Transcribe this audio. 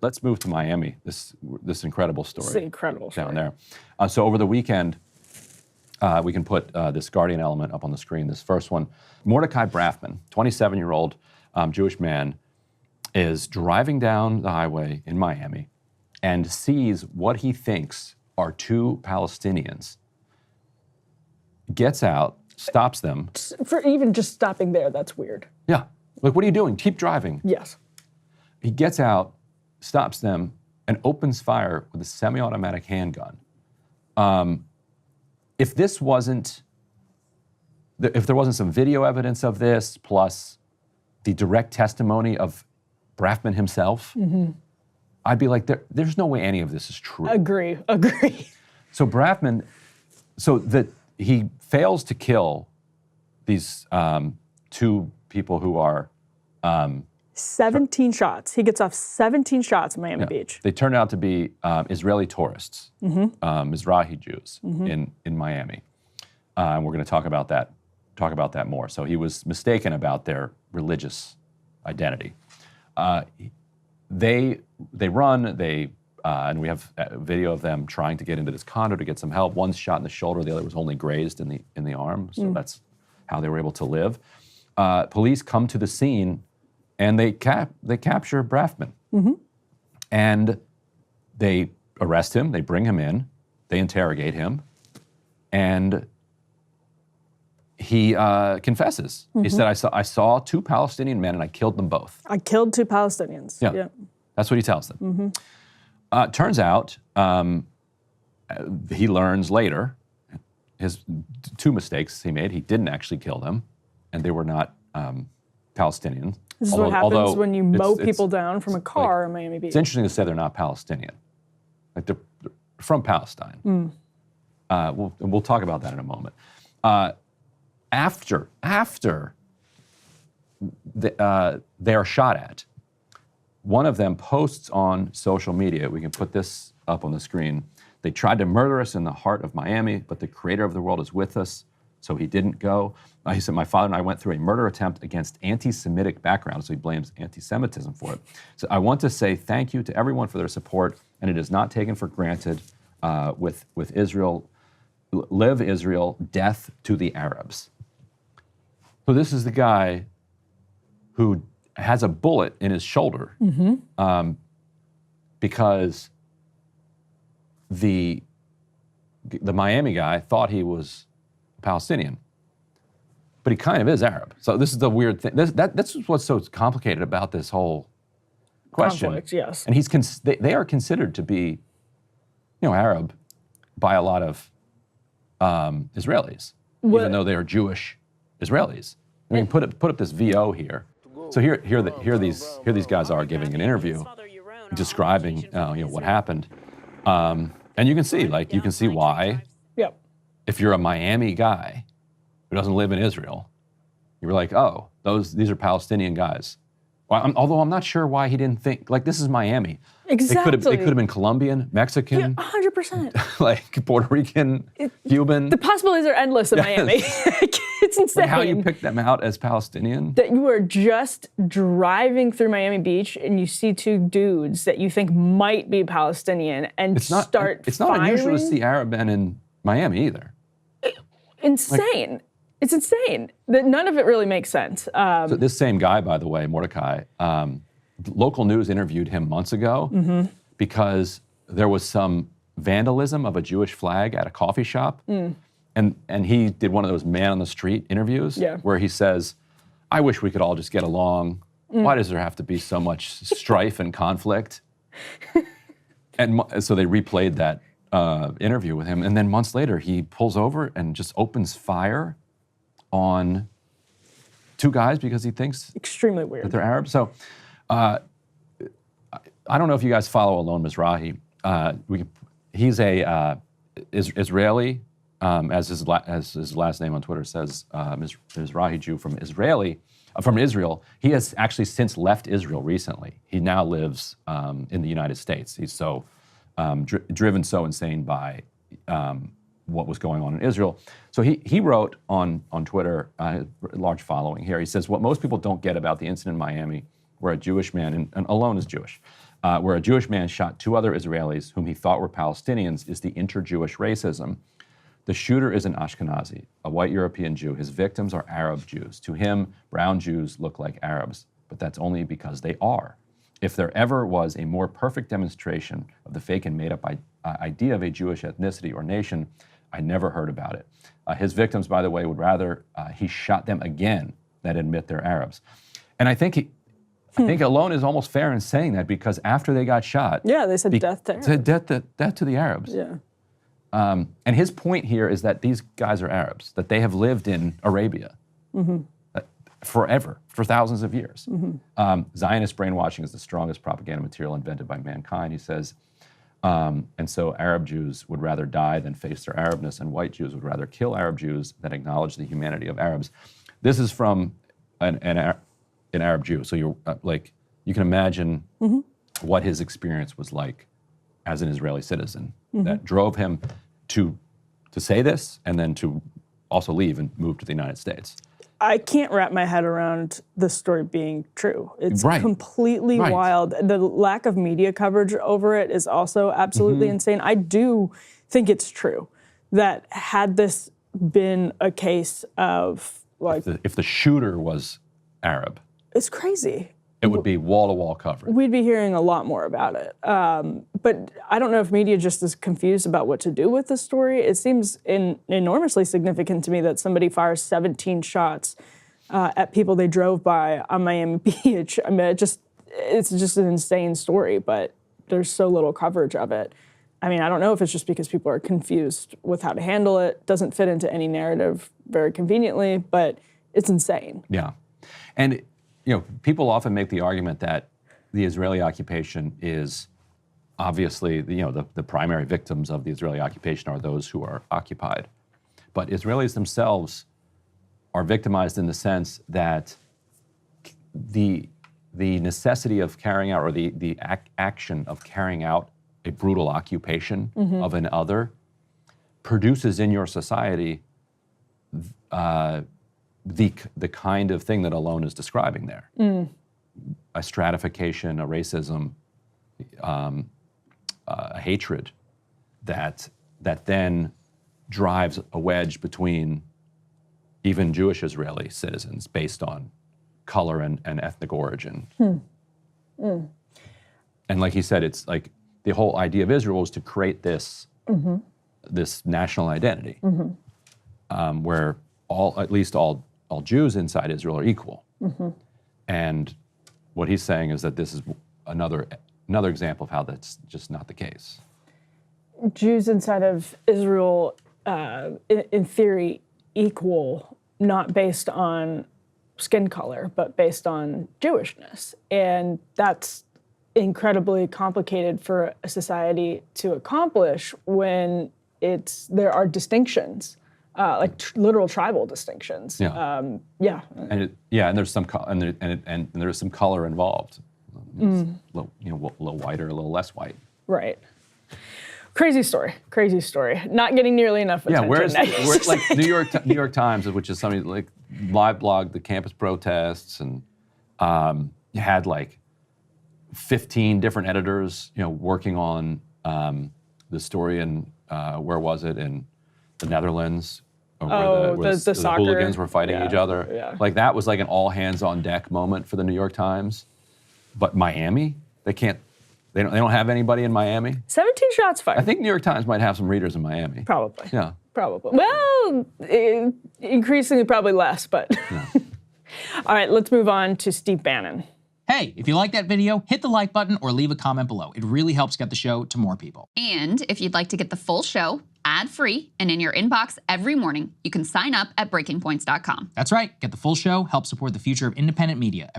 let's move to Miami. This incredible story. It's an incredible story. Down there. So over the weekend, we can put this Guardian element up on the screen. This first one, Mordecai Braffman, 27-year-old Jewish man, is driving down the highway in Miami and sees what he thinks are two Palestinians. Gets out, stops them. For even just stopping there, that's weird. Yeah. Like, what are you doing? Keep driving. Yes. He gets out, stops them, and opens fire with a semi-automatic handgun. If there wasn't some video evidence of this, plus the direct testimony of Braffman himself, I'd be like, there's no way any of this is true. Agree. So Braffman, he fails to kill these two people who are 17 shots. He gets off 17 shots in Miami Beach. They turned out to be Israeli tourists, Mizrahi Jews in Miami. And we're going to talk about that more. So he was mistaken about their religious identity. They run, and we have a video of them trying to get into this condo to get some help. One's shot in the shoulder, the other was only grazed in the arm, so that's how they were able to live. Police come to the scene, and they capture Braffman. And they arrest him, they bring him in, they interrogate him, and he confesses. He said, I saw two Palestinian men and I killed them both. I killed two Palestinians. Yeah. That's what he tells them. Turns out, he learns later, his two mistakes he made. He didn't actually kill them, and they were not Palestinian. This is what happens when you mow people down from a car in Miami Beach. It's interesting to say they're not Palestinian. Like, they're from Palestine. We'll talk about that in a moment. After they are shot at, one of them posts on social media, we can put this up on the screen, they tried to murder us in the heart of Miami, but the creator of the world is with us, so he didn't go. He said, my father and I went through a murder attempt against anti-Semitic background, so he blames anti-Semitism for it. So I want to say thank you to everyone for their support, and it is not taken for granted with Israel. Live Israel, death to the Arabs. So this is the guy who has a bullet in his shoulder because the Miami guy thought he was Palestinian, but he kind of is Arab. So this is the weird thing. That's what's so complicated about this whole question. Conflict, yes. And they are considered to be, Arab by a lot of Israelis, even though they are Jewish Israelis. I mean, put up this VO here. So here these guys are giving an interview, describing what happened, and you can see why. Yep. If you're a Miami guy who doesn't live in Israel, you're like, oh, these are Palestinian guys. Well, although I'm not sure why he didn't think, this is Miami. Exactly. It could have been Colombian, Mexican. 100%. Like Puerto Rican, Cuban. The possibilities are endless in Miami. It's insane. Like how you pick them out as Palestinian. That you are just driving through Miami Beach and you see two dudes that you think might be Palestinian and It's not unusual to see Arab men in Miami either. Insane. It's insane. None of it really makes sense. So this same guy, by the way, Mordecai, local news interviewed him months ago because there was some vandalism of a Jewish flag at a coffee shop. And he did one of those man on the street interviews where he says, I wish we could all just get along. Why does there have to be so much strife and conflict? And so they replayed that interview with him. And then months later, he pulls over and just opens fire on two guys because he thinks extremely weird that they're Arab. So I don't know if you guys follow Alon Mizrahi. He's a Israeli, as his last name on Twitter says, Mizrahi Jew from Israel. He has actually since left Israel recently. He now lives in the United States. He's so driven so insane by what was going on in Israel. So he wrote on Twitter, a large following here. He says, what most people don't get about the incident in Miami where a Jewish man, and Alon is Jewish, where a Jewish man shot 2 other Israelis whom he thought were Palestinians, is the inter-Jewish racism. The shooter is an Ashkenazi, a white European Jew. His victims are Arab Jews. To him, brown Jews look like Arabs, but that's only because they are. If there ever was a more perfect demonstration of the fake and made-up idea of a Jewish ethnicity or nation, I never heard about it. His victims, by the way, would rather he shot them again than admit they're Arabs. And I think alone is almost fair in saying that, because after they got shot, yeah, they said death to Arabs. Said death to the Arabs. Yeah. And his point here is that these guys are Arabs, that they have lived in Arabia forever, for thousands of years. Zionist brainwashing is the strongest propaganda material invented by mankind, he says. And so Arab Jews would rather die than face their Arabness, and white Jews would rather kill Arab Jews than acknowledge the humanity of Arabs. This is from an Arab Jew. So you're you can imagine what his experience was like as an Israeli citizen that drove him to say this and then to also leave and move to the United States. I can't wrap my head around this story being true. It's completely wild. The lack of media coverage over it is also absolutely insane. I do think it's true that had this been a case of if the shooter was Arab, it's crazy. It would be wall-to-wall coverage. We'd be hearing a lot more about it. But I don't know if media just is confused about what to do with the story. It seems enormously significant to me that somebody fires 17 shots at people they drove by on Miami Beach. I mean, it's just an insane story, but there's so little coverage of it. I mean, I don't know if it's just because people are confused with how to handle it. Doesn't fit into any narrative very conveniently, but it's insane. Yeah. And people often make the argument that the Israeli occupation is obviously, the primary victims of the Israeli occupation are those who are occupied. But Israelis themselves are victimized in the sense that the necessity of carrying out, or the action of carrying out a brutal occupation of an other produces in your society the kind of thing that Alon is describing there. A stratification, a racism, a hatred that then drives a wedge between even Jewish Israeli citizens based on color and ethnic origin. And like he said, it's like the whole idea of Israel was to create this national identity where at least all Jews inside Israel are equal. And what he's saying is that this is another example of how that's just not the case. Jews inside of Israel, in theory, equal, not based on skin color, but based on Jewishness. And that's incredibly complicated for a society to accomplish when there are distinctions. Literal tribal distinctions. And there's some and there's some color involved. It's a little whiter, a little less white. Right. Crazy story. Not getting nearly enough attention. Where's like New York Times, which is something like live blog the campus protests, and you had like 15 different editors, working on the story, and where was it in the Netherlands, where the hooligans were fighting each other. Yeah. Like that was like an all hands on deck moment for the New York Times. But Miami, they don't have anybody in Miami. 17 shots fired. I think New York Times might have some readers in Miami. Probably. Yeah. Probably. Well, increasingly probably less, but. Yeah. All right, let's move on to Steve Bannon. Hey, if you like that video, hit the like button or leave a comment below. It really helps get the show to more people. And if you'd like to get the full show, ad-free, and in your inbox every morning, you can sign up at breakingpoints.com. That's right. Get the full show, help support the future of independent media.